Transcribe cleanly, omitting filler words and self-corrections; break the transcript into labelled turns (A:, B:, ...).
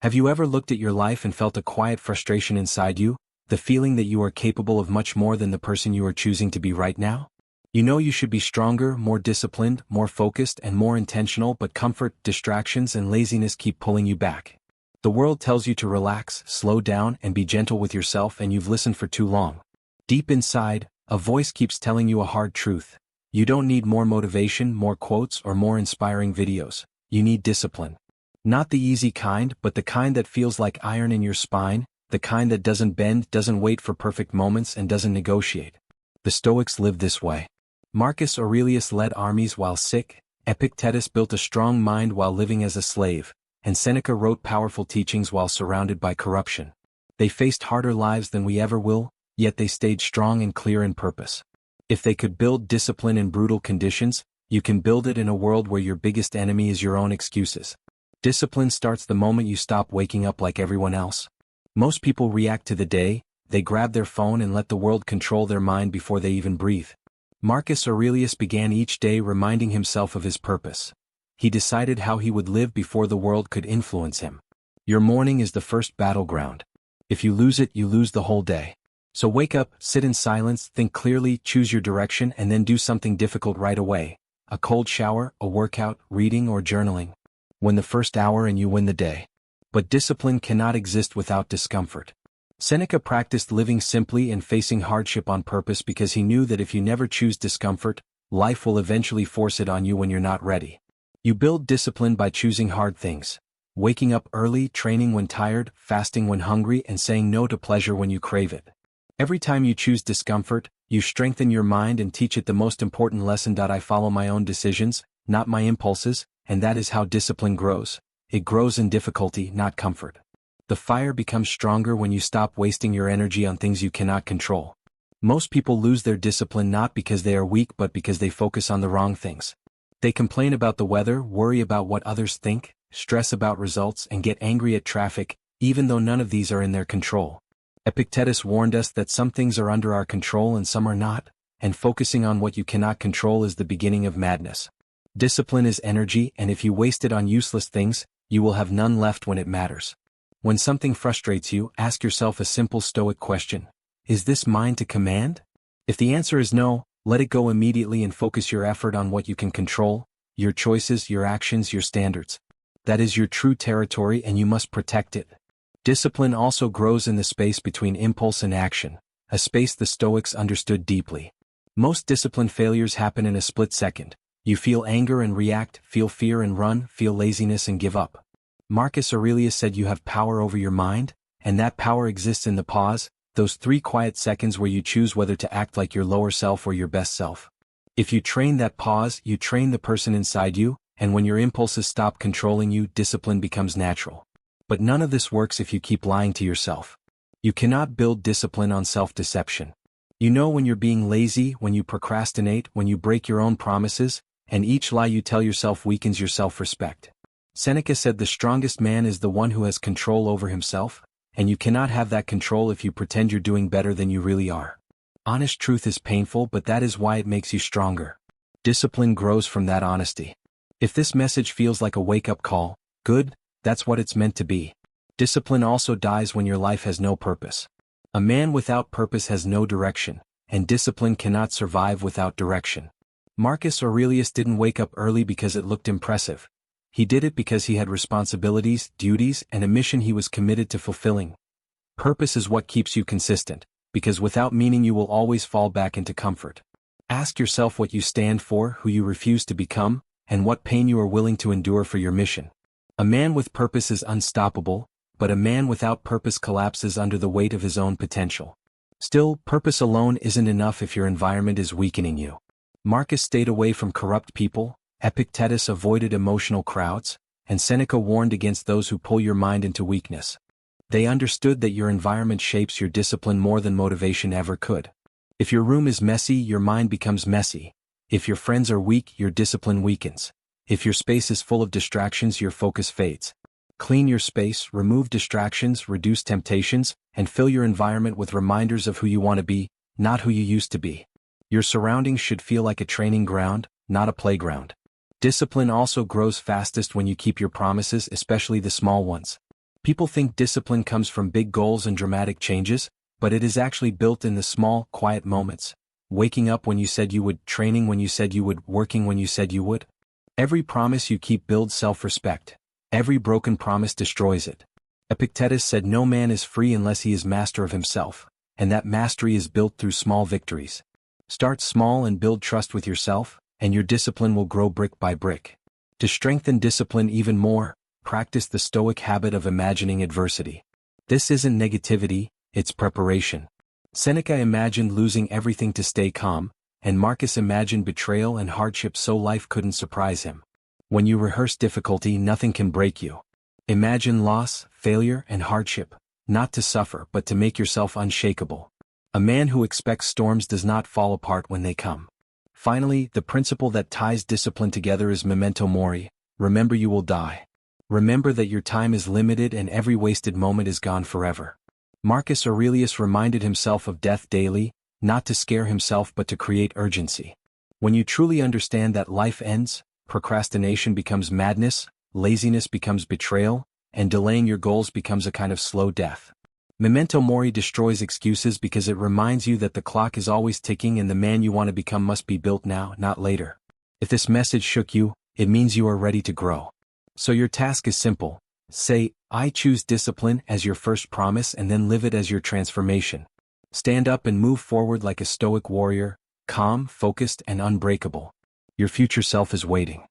A: Have you ever looked at your life and felt a quiet frustration inside you, the feeling that you are capable of much more than the person you are choosing to be right now? You know you should be stronger, more disciplined, more focused, and more intentional, but comfort, distractions, and laziness keep pulling you back. The world tells you to relax, slow down, and be gentle with yourself, and you've listened for too long. Deep inside, a voice keeps telling you a hard truth. You don't need more motivation, more quotes, or more inspiring videos. You need discipline. Not the easy kind, but the kind that feels like iron in your spine, the kind that doesn't bend, doesn't wait for perfect moments, and doesn't negotiate. The Stoics lived this way. Marcus Aurelius led armies while sick, Epictetus built a strong mind while living as a slave, and Seneca wrote powerful teachings while surrounded by corruption. They faced harder lives than we ever will, yet they stayed strong and clear in purpose. If they could build discipline in brutal conditions, you can build it in a world where your biggest enemy is your own excuses. Discipline starts the moment you stop waking up like everyone else. Most people react to the day, they grab their phone and let the world control their mind before they even breathe. Marcus Aurelius began each day reminding himself of his purpose. He decided how he would live before the world could influence him. Your morning is the first battleground. If you lose it, you lose the whole day. So wake up, sit in silence, think clearly, choose your direction, and then do something difficult right away. A cold shower, a workout, reading, or journaling. Win the first hour and you win the day. But discipline cannot exist without discomfort. Seneca practiced living simply and facing hardship on purpose because he knew that if you never choose discomfort, life will eventually force it on you when you're not ready. You build discipline by choosing hard things. Waking up early, training when tired, fasting when hungry, and saying no to pleasure when you crave it. Every time you choose discomfort, you strengthen your mind and teach it the most important lesson: I follow my own decisions, not my impulses, and that is how discipline grows. It grows in difficulty, not comfort. The fire becomes stronger when you stop wasting your energy on things you cannot control. Most people lose their discipline not because they are weak but because they focus on the wrong things. They complain about the weather, worry about what others think, stress about results, and get angry at traffic, even though none of these are in their control. Epictetus warned us that some things are under our control and some are not, and focusing on what you cannot control is the beginning of madness. Discipline is energy, and if you waste it on useless things, you will have none left when it matters. When something frustrates you, ask yourself a simple Stoic question. Is this mine to command? If the answer is no, let it go immediately and focus your effort on what you can control, your choices, your actions, your standards. That is your true territory and you must protect it. Discipline also grows in the space between impulse and action, a space the Stoics understood deeply. Most discipline failures happen in a split second. You feel anger and react, feel fear and run, feel laziness and give up. Marcus Aurelius said you have power over your mind, and that power exists in the pause, those 3 quiet seconds where you choose whether to act like your lower self or your best self. If you train that pause, you train the person inside you, and when your impulses stop controlling you, discipline becomes natural. But none of this works if you keep lying to yourself. You cannot build discipline on self-deception. You know when you're being lazy, when you procrastinate, when you break your own promises, and each lie you tell yourself weakens your self-respect. Seneca said the strongest man is the one who has control over himself, and you cannot have that control if you pretend you're doing better than you really are. Honest truth is painful, but that is why it makes you stronger. Discipline grows from that honesty. If this message feels like a wake-up call, good, that's what it's meant to be. Discipline also dies when your life has no purpose. A man without purpose has no direction, and discipline cannot survive without direction. Marcus Aurelius didn't wake up early because it looked impressive. He did it because he had responsibilities, duties, and a mission he was committed to fulfilling. Purpose is what keeps you consistent, because without meaning you will always fall back into comfort. Ask yourself what you stand for, who you refuse to become, and what pain you are willing to endure for your mission. A man with purpose is unstoppable, but a man without purpose collapses under the weight of his own potential. Still, purpose alone isn't enough if your environment is weakening you. Marcus stayed away from corrupt people, Epictetus avoided emotional crowds, and Seneca warned against those who pull your mind into weakness. They understood that your environment shapes your discipline more than motivation ever could. If your room is messy, your mind becomes messy. If your friends are weak, your discipline weakens. If your space is full of distractions, your focus fades. Clean your space, remove distractions, reduce temptations, and fill your environment with reminders of who you want to be, not who you used to be. Your surroundings should feel like a training ground, not a playground. Discipline also grows fastest when you keep your promises, especially the small ones. People think discipline comes from big goals and dramatic changes, but it is actually built in the small, quiet moments. Waking up when you said you would, training when you said you would, working when you said you would. Every promise you keep builds self-respect. Every broken promise destroys it. Epictetus said no man is free unless he is master of himself, and that mastery is built through small victories. Start small and build trust with yourself, and your discipline will grow brick by brick. To strengthen discipline even more, practice the Stoic habit of imagining adversity. This isn't negativity, it's preparation. Seneca imagined losing everything to stay calm, and Marcus imagined betrayal and hardship so life couldn't surprise him. When you rehearse difficulty, nothing can break you. Imagine loss, failure, and hardship, not to suffer but to make yourself unshakable. A man who expects storms does not fall apart when they come. Finally, the principle that ties discipline together is memento mori. Remember you will die. Remember that your time is limited and every wasted moment is gone forever. Marcus Aurelius reminded himself of death daily, not to scare himself but to create urgency. When you truly understand that life ends, procrastination becomes madness, laziness becomes betrayal, and delaying your goals becomes a kind of slow death. Memento mori destroys excuses because it reminds you that the clock is always ticking and the man you want to become must be built now, not later. If this message shook you, it means you are ready to grow. So your task is simple. Say, I choose discipline as your first promise and then live it as your transformation. Stand up and move forward like a stoic warrior, calm, focused, and unbreakable. Your future self is waiting.